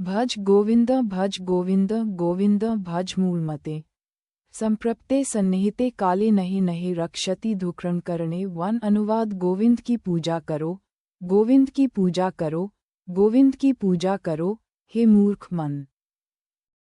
भज गोविंद गोविंद भज मूलमते संप्रप्ते सन्निहिते काले नहीं नहीं रक्षति धुकरण करणे। वन अनुवाद गोविंद की पूजा करो, गोविंद की पूजा करो, गोविंद की पूजा करो, हे मूर्ख मन।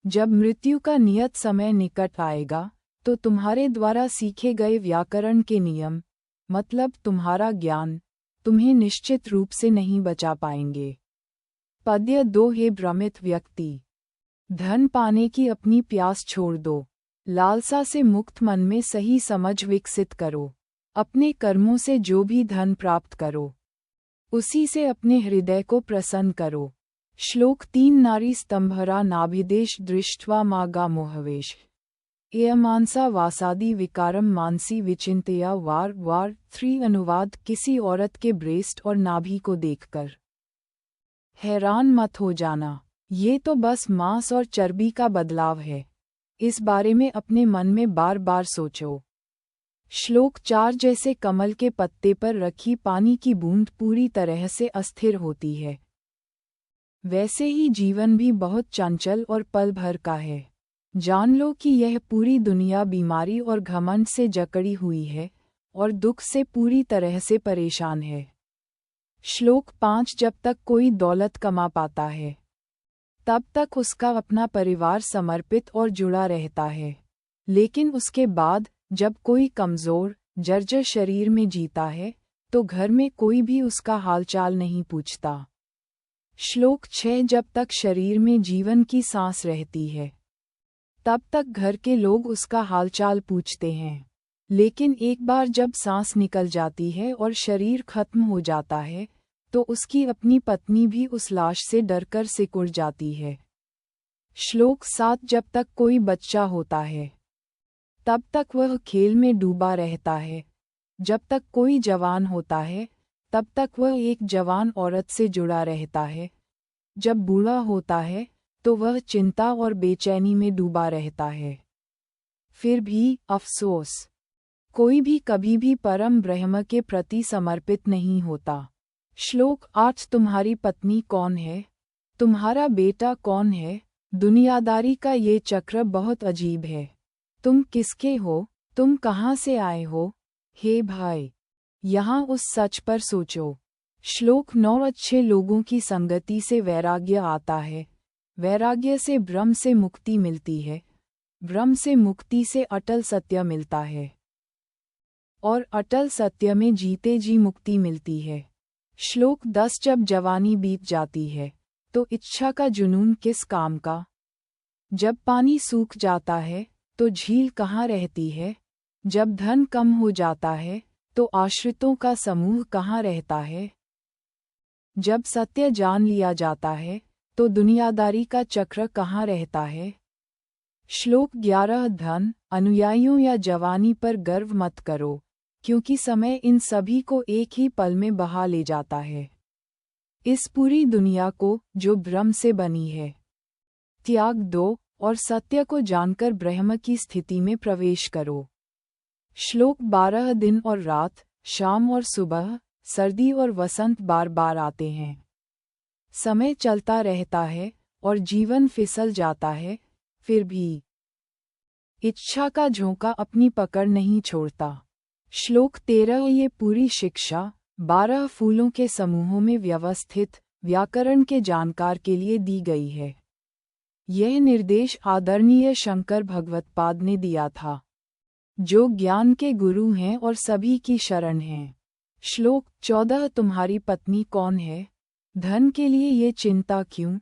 जब मृत्यु का नियत समय निकट आएगा तो तुम्हारे द्वारा सीखे गए व्याकरण के नियम, मतलब तुम्हारा ज्ञान, तुम्हें निश्चित रूप से नहीं बचा पाएंगे। पद्य 2। हे भ्रमित व्यक्ति, धन पाने की अपनी प्यास छोड़ दो। लालसा से मुक्त मन में सही समझ विकसित करो। अपने कर्मों से जो भी धन प्राप्त करो, उसी से अपने हृदय को प्रसन्न करो। श्लोक 3। नारी स्तंभरा नाभिदेश दृष्ट्वा मागा मोहवेश एयमानसा वासादि विकारम मानसी विचिंतया वार वार। 3 अनुवाद किसी औरत के ब्रेस्ट और नाभि को देखकर हैरान मत हो जाना, ये तो बस मांस और चर्बी का बदलाव है। इस बारे में अपने मन में बार बार सोचो। श्लोक 4। जैसे कमल के पत्ते पर रखी पानी की बूंद पूरी तरह से अस्थिर होती है, वैसे ही जीवन भी बहुत चंचल और पल भर का है। जान लो कि यह पूरी दुनिया बीमारी और घमंड से जकड़ी हुई है और दुख से पूरी तरह से परेशान है। श्लोक 5। जब तक कोई दौलत कमा पाता है, तब तक उसका अपना परिवार समर्पित और जुड़ा रहता है, लेकिन उसके बाद जब कोई कमज़ोर, जर्जर शरीर में जीता है, तो घर में कोई भी उसका हालचाल नहीं पूछता। श्लोक 6। जब तक शरीर में जीवन की सांस रहती है, तब तक घर के लोग उसका हालचाल पूछते हैं, लेकिन एक बार जब सांस निकल जाती है और शरीर खत्म हो जाता है, तो उसकी अपनी पत्नी भी उस लाश से डरकर सिकुड़ जाती है। श्लोक 7। जब तक कोई बच्चा होता है, तब तक वह खेल में डूबा रहता है। जब तक कोई जवान होता है, तब तक वह एक जवान औरत से जुड़ा रहता है। जब बूढ़ा होता है, तो वह चिंता और बेचैनी में डूबा रहता है। फिर भी अफसोस, कोई भी कभी भी परम ब्रह्म के प्रति समर्पित नहीं होता। श्लोक 8। तुम्हारी पत्नी कौन है? तुम्हारा बेटा कौन है? दुनियादारी का ये चक्र बहुत अजीब है। तुम किसके हो? तुम कहाँ से आए हो? हे भाई, यहाँ उस सच पर सोचो। श्लोक 9। अच्छे लोगों की संगति से वैराग्य आता है, वैराग्य से भ्रम से मुक्ति मिलती है, भ्रम से मुक्ति से अटल सत्य मिलता है, और अटल सत्य में जीते जी मुक्ति मिलती है। श्लोक 10। जब जवानी बीत जाती है, तो इच्छा का जुनून किस काम का? जब पानी सूख जाता है, तो झील कहाँ रहती है? जब धन कम हो जाता है, तो आश्रितों का समूह कहाँ रहता है? जब सत्य जान लिया जाता है, तो दुनियादारी का चक्र कहाँ रहता है? श्लोक 11। धन, अनुयायियों या जवानी पर गर्व मत करो, क्योंकि समय इन सभी को एक ही पल में बहा ले जाता है। इस पूरी दुनिया को, जो भ्रम से बनी है, त्याग दो और सत्य को जानकर ब्रह्म की स्थिति में प्रवेश करो। श्लोक 12। दिन और रात, शाम और सुबह, सर्दी और वसंत बार बार आते हैं। समय चलता रहता है और जीवन फिसल जाता है, फिर भी इच्छा का झोंका अपनी पकड़ नहीं छोड़ता। श्लोक 13। ये पूरी शिक्षा 12 फूलों के समूहों में व्यवस्थित व्याकरण के जानकार के लिए दी गई है। यह निर्देश आदरणीय शंकर भगवत्पाद ने दिया था, जो ज्ञान के गुरु हैं और सभी की शरण हैं। श्लोक 14। तुम्हारी पत्नी कौन है? धन के लिए ये चिंता क्यों?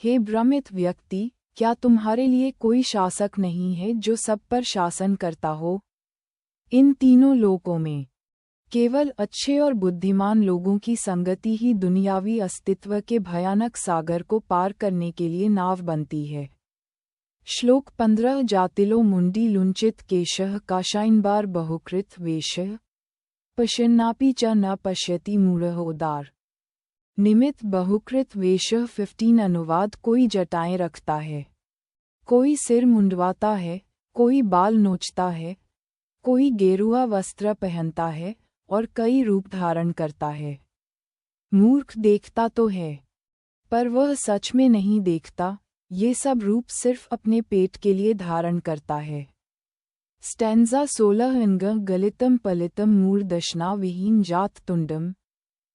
हे भ्रमित व्यक्ति, क्या तुम्हारे लिए कोई शासक नहीं है जो सब पर शासन करता हो? इन तीनों लोकों में केवल अच्छे और बुद्धिमान लोगों की संगति ही दुनियावी अस्तित्व के भयानक सागर को पार करने के लिए नाव बनती है। श्लोक 15। जातिलो मुंडी लुंचित केशः काशाइनबार बहुकृत वेशः पश्यन्नापि च न पश्यति मूढ़ः उदार। निमित बहुकृत वेशः 15 अनुवाद कोई जटाएं रखता है, कोई सिर मुंडवाता है, कोई बाल नोचता है, कोई गेरुआ वस्त्र पहनता है और कई रूप धारण करता है। मूर्ख देखता तो है, पर वह सच में नहीं देखता, ये सब रूप सिर्फ अपने पेट के लिए धारण करता है। स्टैंजा 16 इंग गलितम पलितम मूर्दशना विहीन जात तुंडम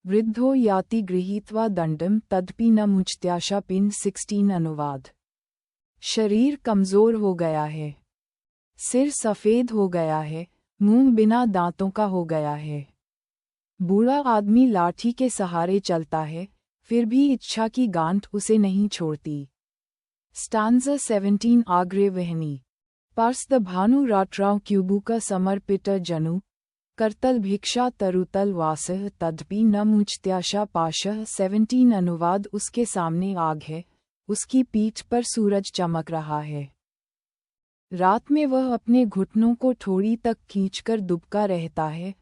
वृद्धो याति गृहीत्वा दंडम तदपि न मुच्त्याशा पिन 16 अनुवाद। शरीर कमजोर हो गया है, सिर सफेद हो गया है, मुंह बिना दांतों का हो गया है। बूढ़ा आदमी लाठी के सहारे चलता है, फिर भी इच्छा की गांठ उसे नहीं छोड़ती। स्टांजा 17 आग्रे वहनी पार्स द भानु राट्राव क्यूबुका समर्पित जनु करतल भिक्षा तरुतल वासह तदपि न मुच्त्याशा पाशः 17 अनुवाद। उसके सामने आग है, उसकी पीठ पर सूरज चमक रहा है। रात में वह अपने घुटनों को ठोड़ी तक खींचकर दुबका रहता है।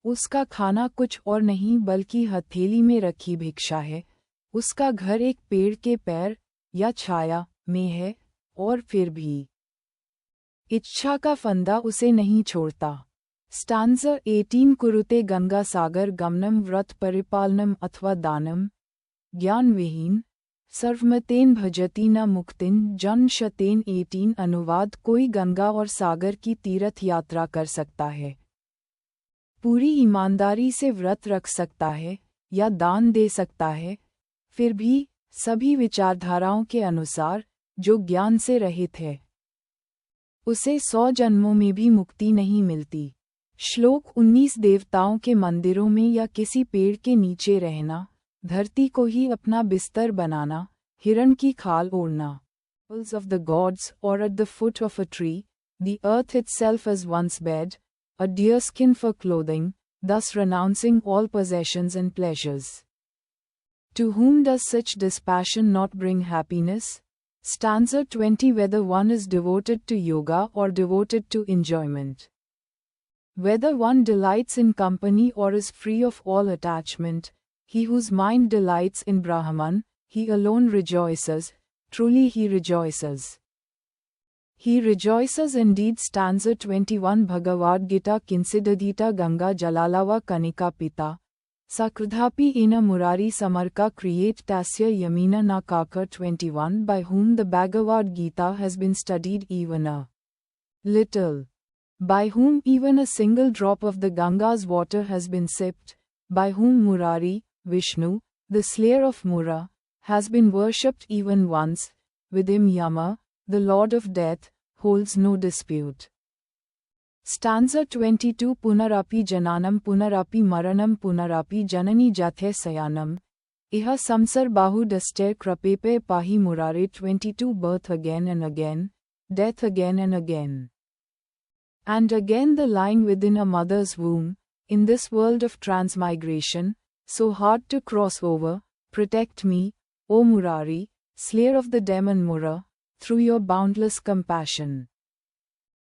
उसका खाना कुछ और नहीं बल्कि हथेली में रखी भिक्षा है। उसका घर एक पेड़ के पैर या छाया में है, और फिर भी इच्छा का फंदा उसे नहीं छोड़ता। स्टांजा 18 कुरुते गंगा सागर गमनम व्रत परिपालनम अथवा दानम ज्ञान विहीन सर्वमतेन भजति न मुक्तिन जन शतेन 18 अनुवाद। कोई गंगा और सागर की तीर्थ यात्रा कर सकता है, पूरी ईमानदारी से व्रत रख सकता है या दान दे सकता है, फिर भी सभी विचारधाराओं के अनुसार जो ज्ञान से रहित है, उसे 100 जन्मों में भी मुक्ति नहीं मिलती। श्लोक 19 देवताओं के मंदिरों में या किसी पेड़ के नीचे रहना, धरती को ही अपना बिस्तर बनाना, हिरण की खाल ओढ़ना, temples of the gods or at the foot of a tree, the earth itself as one's bed, a deerskin for clothing, thus renouncing all possessions and pleasures. To whom does such dispassion not bring happiness? Stanza 20 Whether one is devoted to yoga or devoted to enjoyment. Whether one delights in company or is free of all attachment, he whose mind delights in Brahman, he alone rejoices, truly he rejoices. He rejoices indeed. Stanza 21 Bhagavad Gita Kinsidadita Ganga Jalalava Kanika Pita, Sakrdhapi Ena Murari Samarka Create Tasya Yamina Na Kaka 21 By whom the Bhagavad Gita has been studied even a little, by whom even a single drop of the Ganga's water has been sipped, by whom Murari, Vishnu, the slayer of Mura, has been worshipped even once, with him Yama, the lord of death, holds no dispute. Stanza 22 Punarapi Jananam Punarapi Maranam Punarapi Janani Jathe Sayanam, Iha Samsar Bahu Daster Krapepe Pahi Murare 22 Birth again and again, death again and again. And again the lying within a mother's womb, in this world of transmigration, so hard to cross over, protect me, O Murari, slayer of the demon Mura, through your boundless compassion.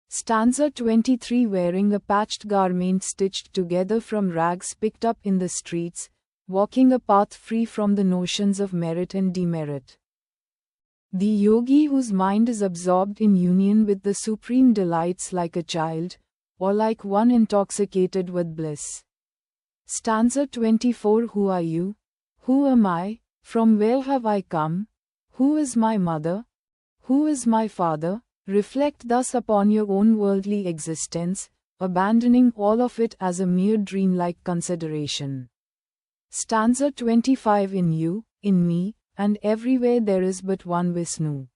Stanza 23 Wearing a patched garment stitched together from rags picked up in the streets, walking a path free from the notions of merit and demerit. The yogi whose mind is absorbed in union with the supreme delights like a child, or like one intoxicated with bliss. Stanza 24 Who are you? Who am I? From where have I come? Who is my mother? Who is my father? Reflect thus upon your own worldly existence, abandoning all of it as a mere dreamlike consideration. Stanza 25 In you, in me, and everywhere there is but one Vishnu.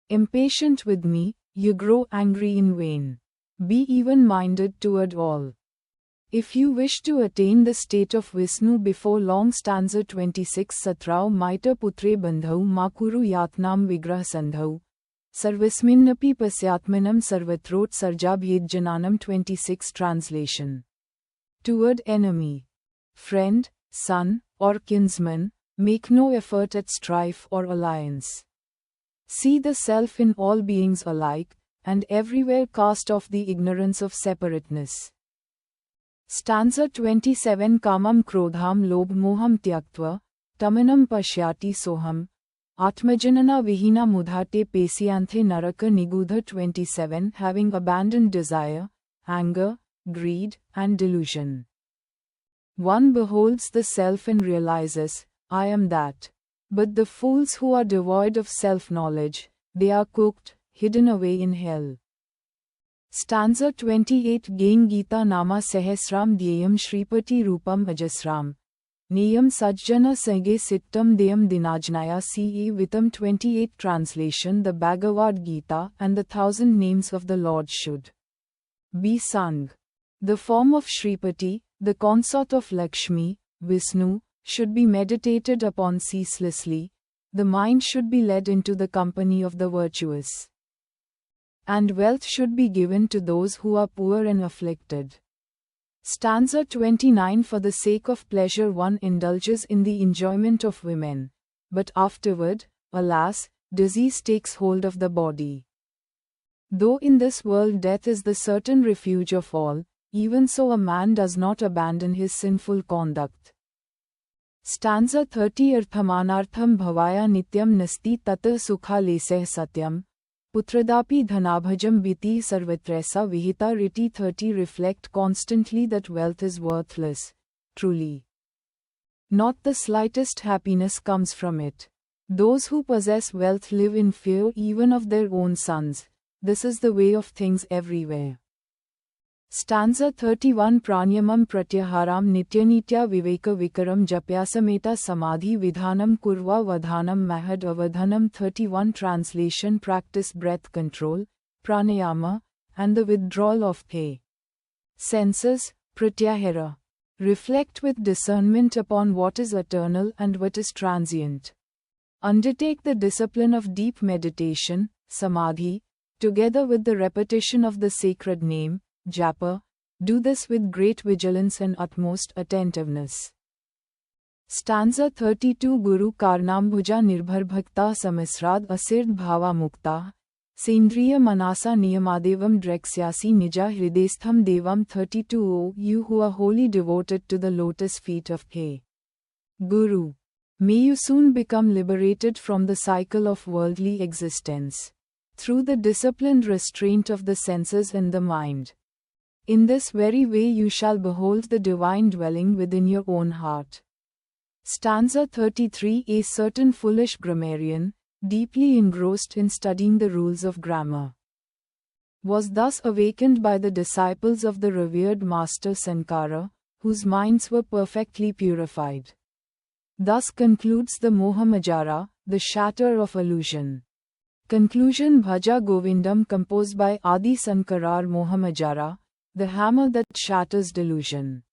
Impatient with me, you grow angry in vain. Be even-minded toward all. If you wish to attain the state of Vishnu before long. Stanza 26 Satrao Maita Putre Bandhau Makuru Yatnam Vigrah Sandhau, Sarvisminnapi Pasyatmanam Sarvatrot Sarjabhed Jananam 26 Translation. Toward enemy, friend, son, or kinsman, make no effort at strife or alliance. See the self in all beings alike, and everywhere cast off the ignorance of separateness. Stanza 27 Kamam Krodham Lobh Moham Tyaktva, Tamanam Pashyati Soham, Atmajanana Vihina Mudhate Pesyanthe Naraka Nigudha 27 Having abandoned desire, anger, greed, and delusion, one beholds the self and realizes, I am that. But the fools who are devoid of self-knowledge, they are cooked, hidden away in hell. Stanza 28 Gain Gita Nama Sahasram Dhyayam Shripati Rupam Ajasram. Niyam Sajjana Sage Sittam Deyam Dinajnaya CE Vitam 28 Translation The Bhagavad Gita and the 1,000 names of the Lord should be sung. The form of Shripati, the consort of Lakshmi, Vishnu, should be meditated upon ceaselessly. The mind should be led into the company of the virtuous. And wealth should be given to those who are poor and afflicted. Stanza 29 For the sake of pleasure one indulges in the enjoyment of women, but afterward, alas, disease takes hold of the body. Though in this world death is the certain refuge of all, even so a man does not abandon his sinful conduct. Stanza 30 Arthamanartham bhavaya nityam nasti tata sukha leseh satyam. Putradapi dhanabhajam biti sarvatresa vihita riti 30 Reflect constantly that wealth is worthless, truly. Not the slightest happiness comes from it. Those who possess wealth live in fear even of their own sons. This is the way of things everywhere. Stanza 31 Pranyamam pratyaharam nityanitya viveka vikaram japyasameta samadhi vidhanam kurva vadhanam mahad avadhanam 31 Translation Practice breath control, pranayama, and the withdrawal of the senses, pratyahara. Reflect with discernment upon what is eternal and what is transient. Undertake the discipline of deep meditation, samadhi, together with the repetition of the sacred name, Japa. Do this with great vigilance and utmost attentiveness. Stanza 32 Guru Karnambhuja Nirbhar Bhakta Samisrad Asirdh Bhava Mukta Sendriya Manasa Niyamadevam Dreksyasi Nija Hridestham Devam 32 O you who are wholly devoted to the lotus feet of the Guru, may you soon become liberated from the cycle of worldly existence, through the disciplined restraint of the senses and the mind. In this very way you shall behold the divine dwelling within your own heart. Stanza 33 A certain foolish grammarian, deeply engrossed in studying the rules of grammar, was thus awakened by the disciples of the revered master Sankara, whose minds were perfectly purified. Thus concludes the Mohamajara, the shatter of illusion. Conclusion Bhaja Govindam composed by Adi Sankarar Mohamajara, the hammer that shatters delusion.